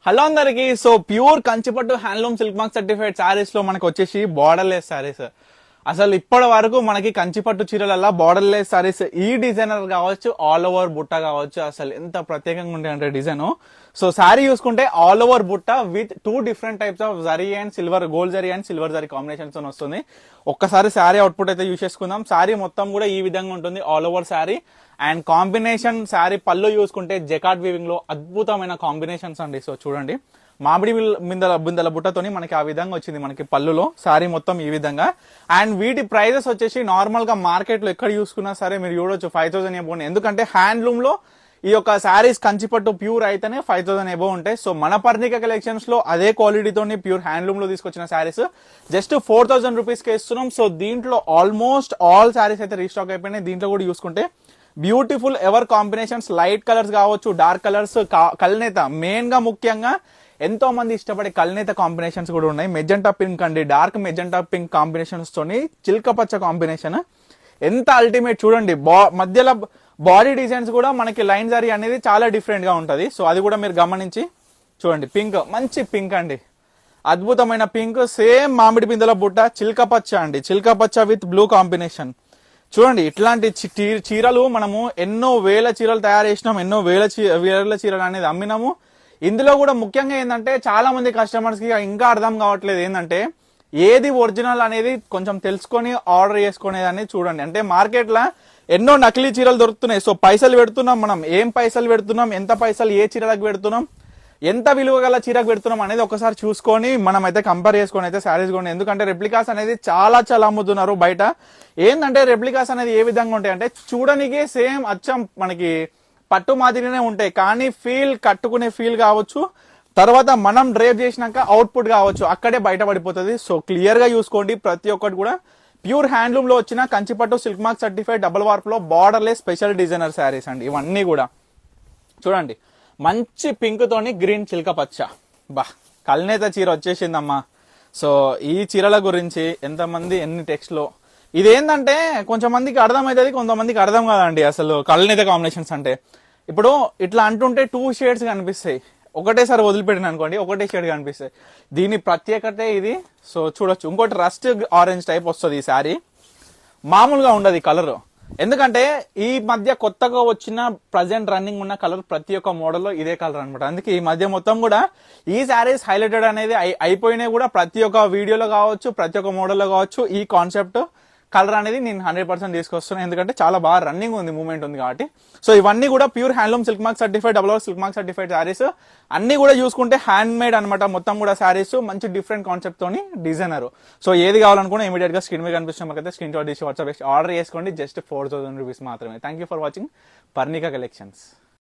Hello అందరికి. So pure Kanchipattu handloom silk mark certified sarees లో మనకు వచ్చేసి బార్డర్ లెస్ సారీస్. అసలు ఇప్పటి వరకు మనకి కంచిపట్టు చీరలలో బార్డర్ లెస్ సారీస్ ఈ డిజైనర్ కావచ్చు, ఆల్ ఓవర్ బుట్ట కావచ్చు, అసలు ఎంత ప్రత్యేకంగా ఉండే అంటే డిజైన్. సో సారీ చూసుకుంటే ఆల్ ఓవర్ బుట్ట with 2 different types of zari and silver, gold zari and silver zari combinations తో వస్తుంది. ఒక్కసారి సారీ అవుట్పుట్ అయితే యూస్ చేసుకుందాం. సారీ మొత్తం కూడా ఈ విధంగా ఉంటుంది, all over sorry. And combination sorry పళ్ళు చూసుకుంటే జకార్డ్ వీవింగ్ లో అద్భుతమైన కాంబినేషన్స్ అండి. సో చూడండి, మామిడి బిందెల బుట్టతోని మనకి ఆ విధంగా వచ్చింది మనకి పళ్ళులో. సారీ మొత్తం ఈ విధంగా. అండ్ వీటి ప్రైజెస్ వచ్చేసి నార్మల్ గా మార్కెట్ లో ఎక్కడ చూసుకున్నా సరే మీరు చూడొచ్చు 5000 ఎబో. ఎందుకంటే హ్యాండ్లూమ్ లో ఈ యొక్క సారీస్ కంచిపట్టు ప్యూర్ అయితేనే 5000 ఎబో ఉంటాయి. సో మన పర్ణిక కలెక్షన్స్ లో అదే క్వాలిటీతోని ప్యూర్ హ్యాండ్లూమ్ లో తీసుకొచ్చిన సారీస్ జస్ట్ 4000 రూపీస్ కి ఇస్తున్నాం. సో దీంట్లో ఆల్మోస్ట్ ఆల్ సారీస్ అయితే రీస్టాక్ అయిపోయినాయి. దీంట్లో కూడా చూసుకుంటే beautiful ever combinations, light colours కావచ్చు, డార్క్ కలర్స్, కల్నేత మెయిన్ గా ముఖ్యంగా ఎంతో మంది ఇష్టపడే కల్నేత కాంబినేషన్స్ కూడా ఉన్నాయి. మెజెంటా పింక్ అండి, డార్క్ మెజెంటా పింక్ కాంబినేషన్స్ తోని చిల్క పచ్చ కాంబినేషన్ ఎంత అల్టిమేట్. చూడండి, మధ్యలో బాడీ డిజైన్స్ కూడా మనకి లైన్ జరీ అనేది చాలా డిఫరెంట్ గా ఉంటది. సో అది కూడా మీరు గమనించి చూడండి. పింక్, మంచి పింక్ అండి, అద్భుతమైన పింక్. సేమ్ మామిడి బిందెల బుట్ట, చిల్క పచ్చ అండి, చిల్క పచ్చ విత్ బ్లూ కాంబినేషన్. చూడండి, ఇట్లాంటి చీరలు మనము ఎన్నో వేల చీరలు తయారు చేసినాం, ఎన్నో వేల చీరలు అనేది అమ్మినాము. ఇందులో కూడా ముఖ్యంగా ఏంటంటే చాలా మంది కస్టమర్స్ కి ఇంకా అర్థం కావట్లేదు ఏంటంటే ఏది ఒరిజినల్ అనేది కొంచెం తెలుసుకొని ఆర్డర్ చేసుకునేదాన్ని చూడండి. అంటే మార్కెట్ లో ఎన్నో నకిలీ చీరలు దొరుకుతున్నాయి. సో పైసలు పెడుతున్నాం మనం, ఏం పైసలు పెడుతున్నాం, ఎంత పైసలు ఏ చీరలకు పెడుతున్నాం, ఎంత విలువ గల చీరకు పెడుతున్నాం అనేది ఒకసారి చూసుకొని మనం అయితే కంపేర్ చేసుకొని అయితే శారీస్ కొన్ని. ఎందుకంటే రెప్లికాస్ అనేది చాలా అమ్ముతున్నారు బయట. ఏంటంటే రెప్లికాస్ అనేది ఏ విధంగా ఉంటాయి అంటే చూడడానికి సేమ్ అచ్చం మనకి పట్టు మాదిరినే ఉంటాయి, కానీ ఫీల్ కట్టుకునే ఫీల్ కావచ్చు, తర్వాత మనం డ్రైవ్ చేసినాక అవుట్పుట్ కావచ్చు, అక్కడే బయట పడిపోతుంది. సో క్లియర్ గా చూసుకోండి. ప్రతి ఒక్కటి కూడా ప్యూర్ హ్యాండ్లూమ్ లో వచ్చిన Kanchipattu silk mark certified double warp లో బార్డర్లెస్ స్పెషల్ డిజైనర్ శారీస్ అండి ఇవన్నీ కూడా. చూడండి, మంచి పింక్ తోని గ్రీన్ చిల్క పచ్చ, బా కల్నేత చీర వచ్చేసిందమ్మా. సో ఈ చీరల గురించి ఎంతమంది ఎన్ని టెక్స్ట్ లో ఇదేంటంటే కొంచెం మందికి అర్థమవుతుంది, కొంతమందికి అర్థం కాదండి అసలు కల్నేత కాంబినేషన్స్ అంటే. ఇప్పుడు ఇట్లా అంటుంటే 2 షేడ్స్ కనిపిస్తాయి, ఒకటేసారి వదిలిపెట్టిన అనుకోండి ఒకటే షేడ్ కనిపిస్తాయి. దీని ప్రత్యేకత ఇది. సో చూడొచ్చు, ఇంకోటి రస్ట్ ఆరెంజ్ టైప్ వస్తుంది ఈ శారీ, మామూలుగా ఉండదు కలర్. ఎందుకంటే ఈ మధ్య కొత్తగా వచ్చిన ప్రజెంట్ రన్నింగ్ ఉన్న కలర్ ప్రతి ఒక్క మోడల్లో ఇదే కలర్ అనమాట. అందుకే ఈ మధ్య మొత్తం కూడా ఈ శారీస్ హైలైటెడ్ అనేది అయిపోయినాయి కూడా. ప్రతి ఒక్క వీడియోలో కావచ్చు, ప్రతి ఒక్క మోడల్లో కావచ్చు, ఈ కాన్సెప్ట్ కలర్ అనేది నేను 100% తీసుకొస్తున్నాను. ఎందుకంటే చాలా బాగా రన్నింగ్ ఉంది, మూవ్మెంట్ ఉంది కాబట్టి. సో ఇవన్నీ కూడా pure handloom silk mark certified double silk mark certified saris అన్ని కూడా చూసుకుంటే హ్యాండ్ మేడ్ అనమాట. మొత్తం కూడా శారీస్ మంచి డిఫరెంట్ కాన్సెప్ట్ తోని డిజైనర్. సో ఏది కావాలనుకున్నా ఇమీడియట్ గా స్క్రీన్ మీద కనిపిస్తున్న మనకైతే స్క్రీన్ షాట్ తీసి వాట్సాప్ ఆర్డర్ చేసుకోండి. జస్ట్ 4000 రూపీస్ మాత్రమే. Thank you for watching Parnika collections.